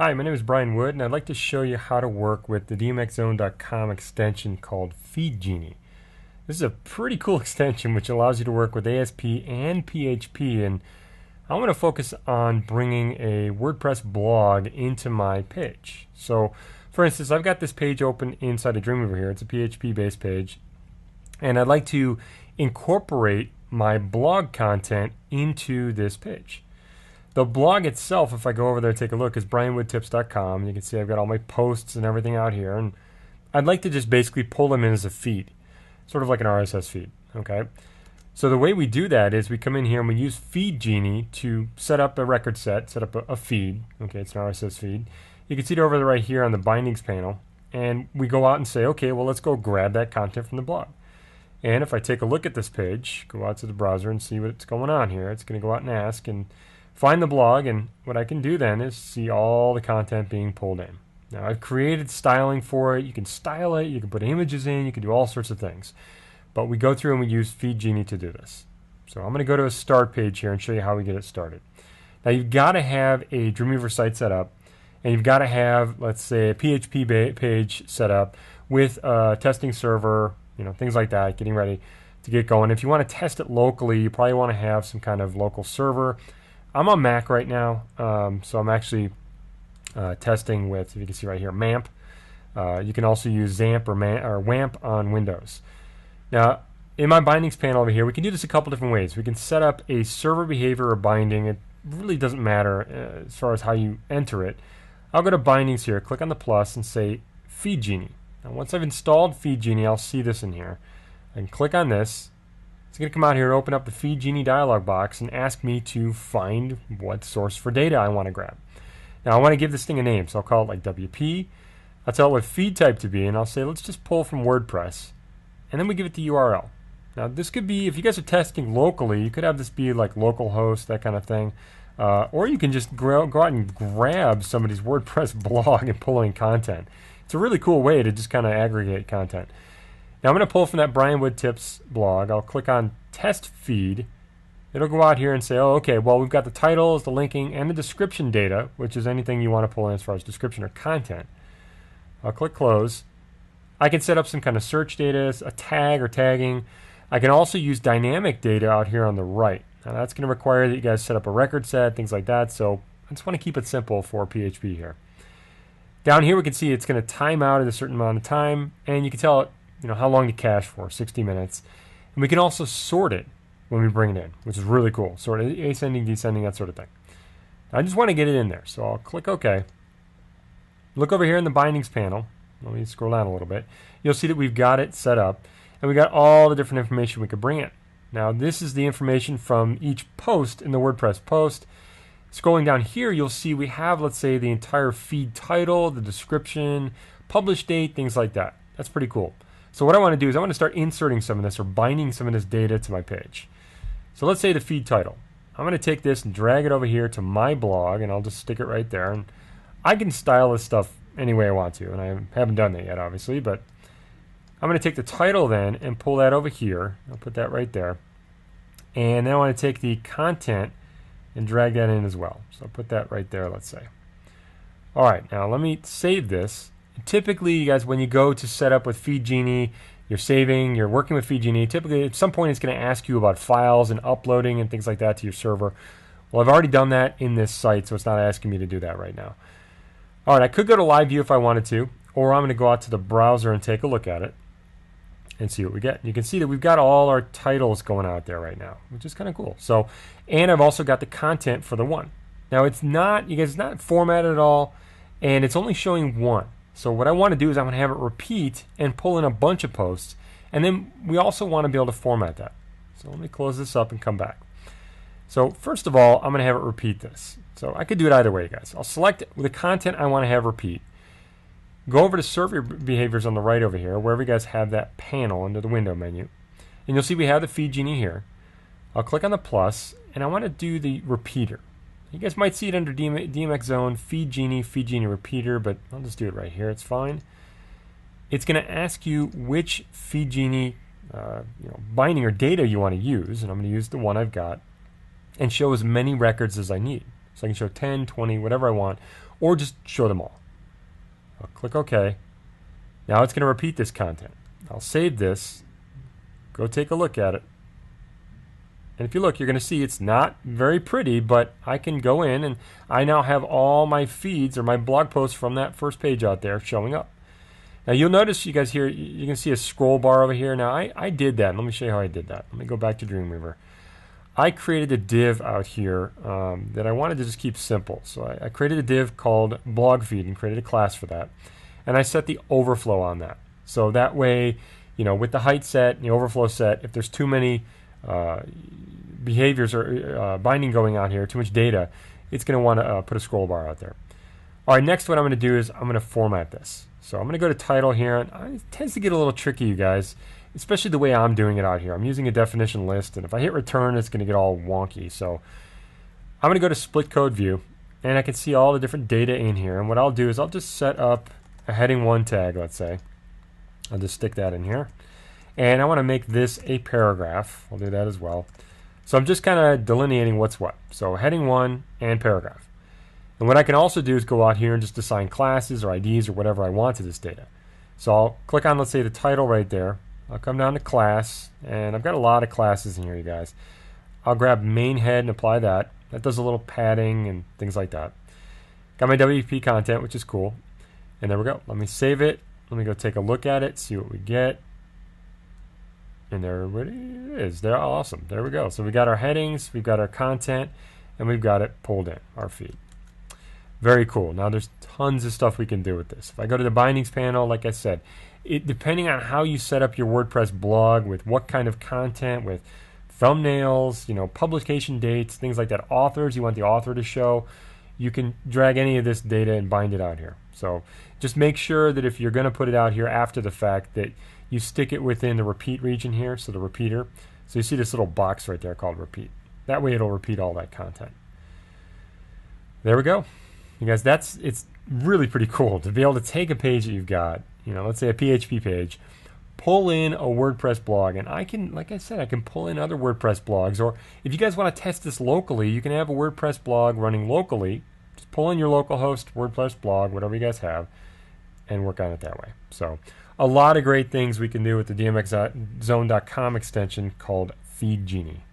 Hi, my name is Brian Wood, and I'd like to show you how to work with the DMXzone.com extension called Feed Genie. This is a pretty cool extension which allows you to work with ASP and PHP, and I want to focus on bringing a WordPress blog into my page. So, for instance, I've got this page open inside of Dreamweaver here. It's a PHP-based page, and I'd like to incorporate my blog content into this page. The blog itself, if I go over there and take a look, is brianwoodtips.com. You can see I've got all my posts and everything out here, and I'd like to just basically pull them in as a feed, sort of like an RSS feed. Okay. So the way we do that is we come in here and we use Feed Genie to set up a record set up a feed. Okay, it's an RSS feed. You can see it over there right here on the bindings panel, and we go out and say, okay, well, let's go grab that content from the blog. And if I take a look at this page, go out to the browser and see what's going on here, it's going to go out and ask and find the blog, and what I can do then is see all the content being pulled in. Now I've created styling for it. You can style it, you can put images in, you can do all sorts of things. But we go through and we use Feed Genie to do this. So I'm going to go to a start page here and show you how we get it started. Now you've got to have a Dreamweaver site set up, and you've got to have, let's say, a PHP page set up with a testing server, things like that, getting ready to get going. If you want to test it locally, you probably want to have some kind of local server. I'm on Mac right now, so I'm actually testing with, if you can see right here, MAMP. You can also use XAMPP or WAMP on Windows. Now, in my bindings panel over here, we can do this a couple different ways. We can set up a server behavior or binding. It really doesn't matter as far as how you enter it. I'll go to bindings here, click on the plus, and say Feed Genie. Now, once I've installed Feed Genie, I'll see this in here. I can click on this. It's going to come out here, open up the Feed Genie dialog box, and ask me to find what source for data I want to grab. Now I want to give this thing a name, so I'll call it like WP. I'll tell it what feed type to be, and I'll say let's just pull from WordPress, and then we give it the URL. Now this could be, if you guys are testing locally, you could have this be like localhost, that kind of thing, or you can just go out and grab somebody's WordPress blog and pull in content. It's a really cool way to just kind of aggregate content. Now I'm going to pull from that Brian Wood Tips blog. I'll click on Test Feed. It'll go out here and say, oh, okay, well, we've got the titles, the linking, and the description data, which is anything you want to pull in as far as description or content. I'll click Close. I can set up some kind of search data, a tag or tagging. I can also use dynamic data out here on the right. Now that's going to require that you guys set up a record set, things like that, so I just want to keep it simple for PHP here. Down here we can see it's going to time out at a certain amount of time, and you can tell it how long to cache for, 60 minutes. And we can also sort it when we bring it in, which is really cool. Sort it, ascending, descending, that sort of thing. I just want to get it in there, so I'll click OK. Look over here in the bindings panel. Let me scroll down a little bit. You'll see that we've got it set up, and we got all the different information we could bring in. Now this is the information from each post in the WordPress post. Scrolling down here, you'll see we have, let's say, the entire feed title, the description, publish date, things like that. That's pretty cool. So what I want to do is I want to start inserting some of this or binding some of this data to my page. So let's say the feed title. I'm going to take this and drag it over here to my blog, and I'll just stick it right there. And I can style this stuff any way I want to, and I haven't done that yet, obviously, but I'm going to take the title then and pull that over here. I'll put that right there. And then I want to take the content and drag that in as well. So I'll put that right there, let's say. All right, now let me save this. Typically, you guys, when you go to set up with Feed Genie, you're working with Feed Genie, typically at some point it's going to ask you about files and uploading and things like that to your server. Well, I've already done that in this site, so it's not asking me to do that right now. All right, I could go to live view if I wanted to, or I'm going to go out to the browser and take a look at it and see what we get. You can see that we've got all our titles going out there right now, which is kind of cool. So, and I've also got the content for the one. Now it's not formatted at all, and it's only showing one. So what I want to do is I want to have it repeat and pull in a bunch of posts, and then we also want to be able to format that. So let me close this up and come back. So first of all, I'm going to have it repeat this. So I could do it either way, guys. I'll select the content I want to have repeat. Go over to server behaviors on the right over here, wherever you guys have that panel under the window menu. And you'll see we have the Feed Genie here. I'll click on the plus, and I want to do the repeater. You guys might see it under DMXzone, Feed Genie Repeater, but I'll just do it right here. It's fine. It's going to ask you which Feed Genie binding or data you want to use, and I'm going to use the one I've got, and show as many records as I need. So I can show 10, 20, whatever I want. or just show them all. I'll click OK. Now it's going to repeat this content. I'll save this, go take a look at it. And if you look, you're going to see it's not very pretty, but I can go in and I now have all my feeds or my blog posts from that first page out there showing up. Now you'll notice, you guys here, you can see a scroll bar over here. Now I did that. Let me show you how I did that. Let me go back to Dreamweaver. I created a div out here that I wanted to just keep simple. So I created a div called blog feed and created a class for that. And I set the overflow on that. So that way, you know, with the height set and the overflow set, if there's too many behaviors or binding going on here, too much data, it's going to want to put a scroll bar out there. All right, next what I'm going to do is I'm going to format this. So I'm going to go to title here. And it tends to get a little tricky, you guys, especially the way I'm doing it out here. I'm using a definition list, and if I hit return, it's going to get all wonky. So I'm going to go to split code view, and I can see all the different data in here. And what I'll do is I'll just set up a heading 1 tag, let's say. I'll just stick that in here. And I want to make this a paragraph. I'll do that as well. So I'm just kind of delineating what's what. So heading 1 and paragraph. And what I can also do is go out here and just assign classes or IDs or whatever I want to this data. So I'll click on, let's say, the title right there. I'll come down to class, and I've got a lot of classes in here, you guys. I'll grab main head and apply that. That does a little padding and things like that. Got my WP content, which is cool. And there we go. Let me save it. Let me go take a look at it, see what we get. And there it is. They're awesome. There we go. So we got our headings, we've got our content, and we've got it pulled in, our feed. Very cool. Now there's tons of stuff we can do with this. If I go to the bindings panel, like I said, depending on how you set up your WordPress blog, with what kind of content, with thumbnails, you know, publication dates, things like that, authors, you want the author to show, you can drag any of this data and bind it out here. So just make sure that if you're going to put it out here after the fact, that you stick it within the repeat region here, so the repeater. So you see this little box right there called repeat. That way it'll repeat all that content. There we go. You guys, it's really pretty cool to be able to take a page that you've got, you know, let's say a PHP page, pull in a WordPress blog, and I can, like I said, I can pull in other WordPress blogs. Or if you guys want to test this locally, you can have a WordPress blog running locally. Just pull in your local host WordPress blog, whatever you guys have, and work on it that way. So a lot of great things we can do with the DMXzone.com extension called Feed Genie.